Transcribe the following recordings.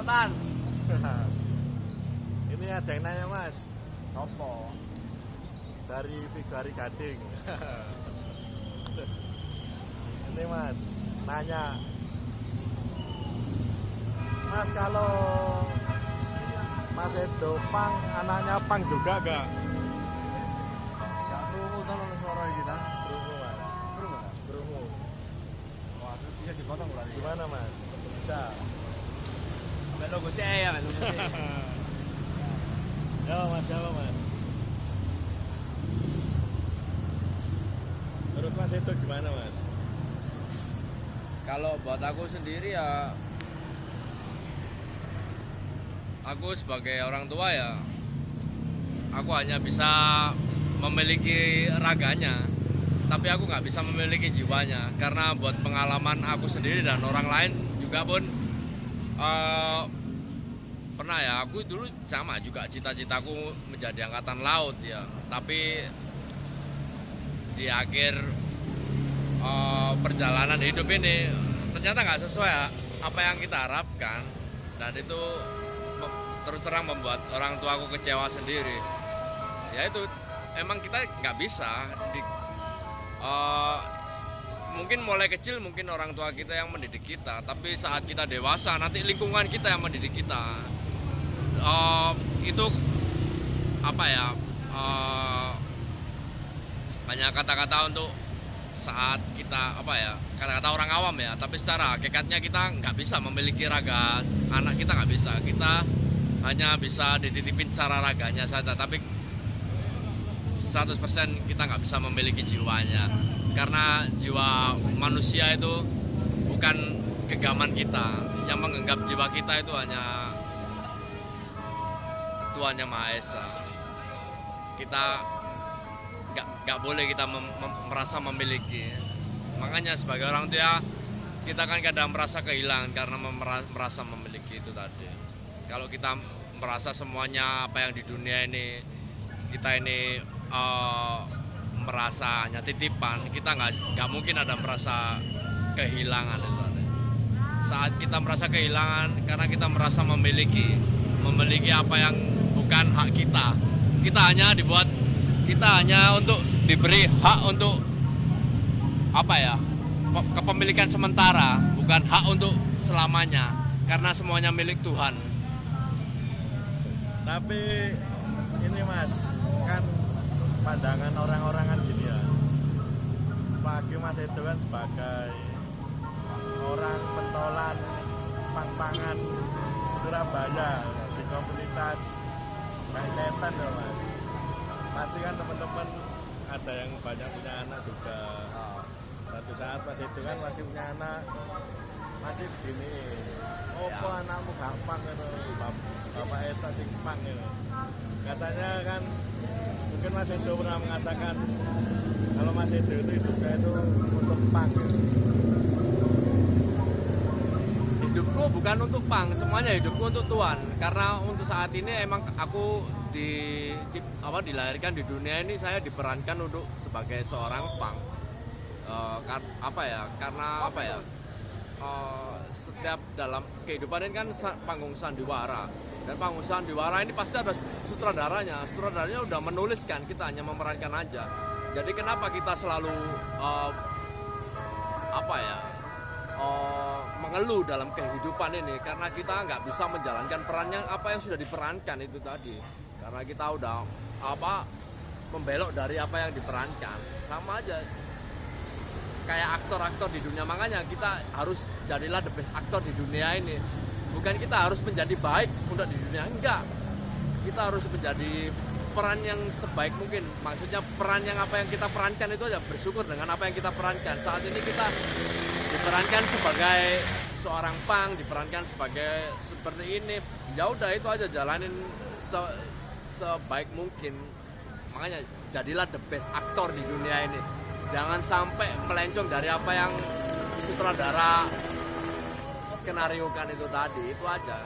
cepetan. Ini ada yang nanya mas, Sopo? dari Figari Gading. Ini mas, nanya, mas kalau Mas Edo pang, anaknya pang juga gak? Gak krungu to lho suara iki ta? Krungu mas, Krungu ta? krungu. Wah, itu bisa dipotong berarti. Gimana mas? Bisa? Sampai logo saya, logo saya. Ya mas, siapa mas? Menurut Mas Edo gimana mas? Kalau buat aku sendiri ya, aku sebagai orang tua ya, aku hanya bisa memiliki raganya, tapi aku nggak bisa memiliki jiwanya. Karena buat pengalaman aku sendiri dan orang lain juga pun pernah ya, aku dulu sama juga cita-citaku menjadi angkatan laut ya, tapi di akhir perjalanan hidup ini ternyata nggak sesuai apa yang kita harapkan, dan itu terus terang membuat orang tuaku kecewa sendiri. Ya itu emang kita nggak bisa mungkin mulai kecil mungkin orang tua kita yang mendidik kita, tapi saat kita dewasa nanti lingkungan kita yang mendidik kita. Itu apa ya, banyak kata-kata untuk saat kita apa ya, kata-kata orang awam ya, tapi secara hakikatnya kita nggak bisa memiliki raga anak kita, nggak bisa. Kita hanya bisa dititipin secara raganya saja, tapi 100% kita nggak bisa memiliki jiwanya, karena jiwa manusia itu bukan genggaman kita. Yang menganggap jiwa kita itu hanya Tuhan Yang Maha Esa. Kita nggak boleh kita merasa memiliki. Makanya sebagai orang tua kita kan kadang merasa kehilangan karena merasa memiliki itu tadi. Kalau kita merasa semuanya apa yang di dunia ini kita ini merasa hanya titipan, kita nggak mungkin ada merasa kehilangan itu tadi. Saat kita merasa kehilangan karena kita merasa memiliki apa yang bukan hak kita. Kita hanya untuk diberi hak untuk apa ya, kepemilikan sementara, bukan hak untuk selamanya, karena semuanya milik Tuhan. Tapi ini mas, kan pandangan orang-orang kan gini ya, apalagi Mas Edo kan sebagai orang pentolan pang-pangan Surabaya di komunitas Gang Setan ya mas. Pasti kan teman-teman ada yang banyak punya anak juga. Suatu saat Mas Edo kan masih punya anak, pasti begini, opo anakmu gampang gitu, bapak Eta sing pang gitu. Katanya kan mungkin Mas Edo pernah mengatakan kalau Mas Edo itu hidupnya itu untuk pang gitu. Hidupku bukan untuk pang, semuanya hidupku untuk Tuhan. Karena untuk saat ini emang aku dilahirkan di dunia ini, saya diperankan untuk sebagai seorang pang. Setiap dalam kehidupan ini kan panggung sandiwara, dan panggung sandiwara ini pasti ada sutradaranya udah menuliskan, kita hanya memerankan aja. Jadi kenapa kita selalu mengeluh dalam kehidupan ini, karena kita nggak bisa menjalankan perannya apa yang sudah diperankan itu tadi, karena kita udah membelok dari apa yang diperankan. Sama aja kayak aktor-aktor di dunia, makanya kita harus jadilah the best aktor di dunia ini. Bukan kita harus menjadi baik untuk di dunia, enggak. Kita harus menjadi peran yang sebaik mungkin. Maksudnya peran yang apa yang kita perankan itu aja, bersyukur dengan apa yang kita perankan. Saat ini kita diperankan sebagai seorang pang, diperankan sebagai seperti ini. Ya udah, itu aja, jalanin sebaik mungkin. Makanya jadilah the best aktor di dunia ini. Jangan sampai melencong dari apa yang sutradara skenario kan itu tadi, itu aja.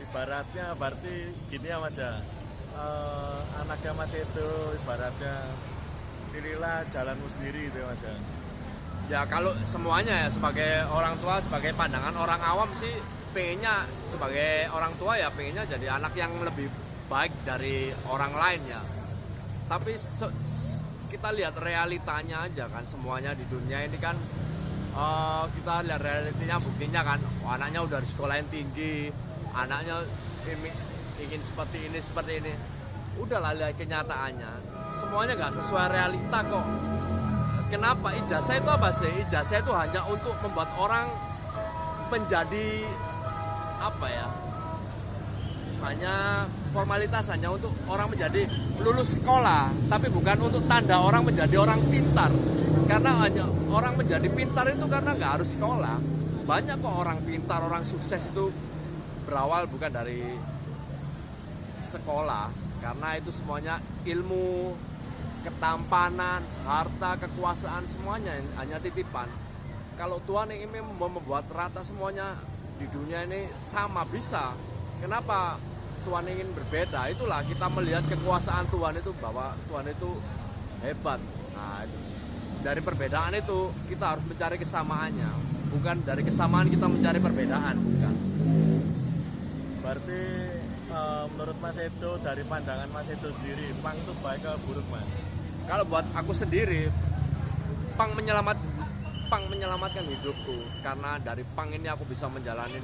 Ibaratnya berarti gini ya mas ya, anaknya Mas Edo ibaratnya pilihlah jalanmu sendiri gitu ya mas ya. Ya kalau semuanya ya, sebagai orang tua, sebagai pandangan orang awam sih pengennya, sebagai orang tua ya pengennya jadi anak yang lebih baik dari orang lain ya. Tapi kita lihat realitanya aja kan, semuanya di dunia ini kan kita lihat realitanya, buktinya kan anaknya udah di sekolah yang tinggi, anaknya ingin seperti ini. Udahlah, lihat kenyataannya semuanya nggak sesuai realita kok. Kenapa? Ijazah itu apa sih? Ijazah itu hanya untuk membuat orang menjadi apa ya, hanya formalitas, hanya untuk orang menjadi lulus sekolah, tapi bukan untuk tanda orang menjadi orang pintar. Karena hanya orang menjadi pintar itu karena nggak harus sekolah. Banyak kok orang pintar, orang sukses itu berawal bukan dari sekolah, karena itu semuanya ilmu, ketampanan, harta, kekuasaan, semuanya hanya titipan. Kalau Tuhan ingin membuat rata semuanya di dunia ini sama, bisa. Kenapa Tuhan ingin berbeda? Itulah kita melihat kekuasaan Tuhan itu, bahwa Tuhan itu hebat. Nah, dari perbedaan itu kita harus mencari kesamaannya, bukan dari kesamaan kita mencari perbedaan, bukan. Berarti menurut Mas Edo, dari pandangan Mas Edo sendiri, pang itu baik atau buruk, Mas? Kalau buat aku sendiri, pang menyelamatkan hidupku, karena dari pang ini aku bisa menjalani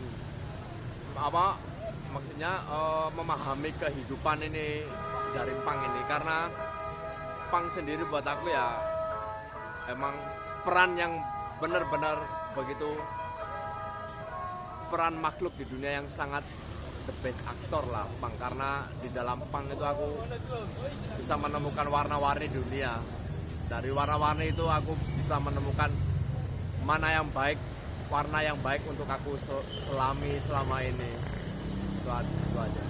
maksudnya memahami kehidupan ini dari pang ini, karena pang sendiri buat aku ya emang peran yang benar-benar begitu, peran makhluk di dunia yang sangat the best aktor lah pang, karena di dalam pang itu aku bisa menemukan warna-warni dunia. Dari warna-warni itu aku bisa menemukan mana yang baik, warna yang baik untuk aku selama ini. Itu aja.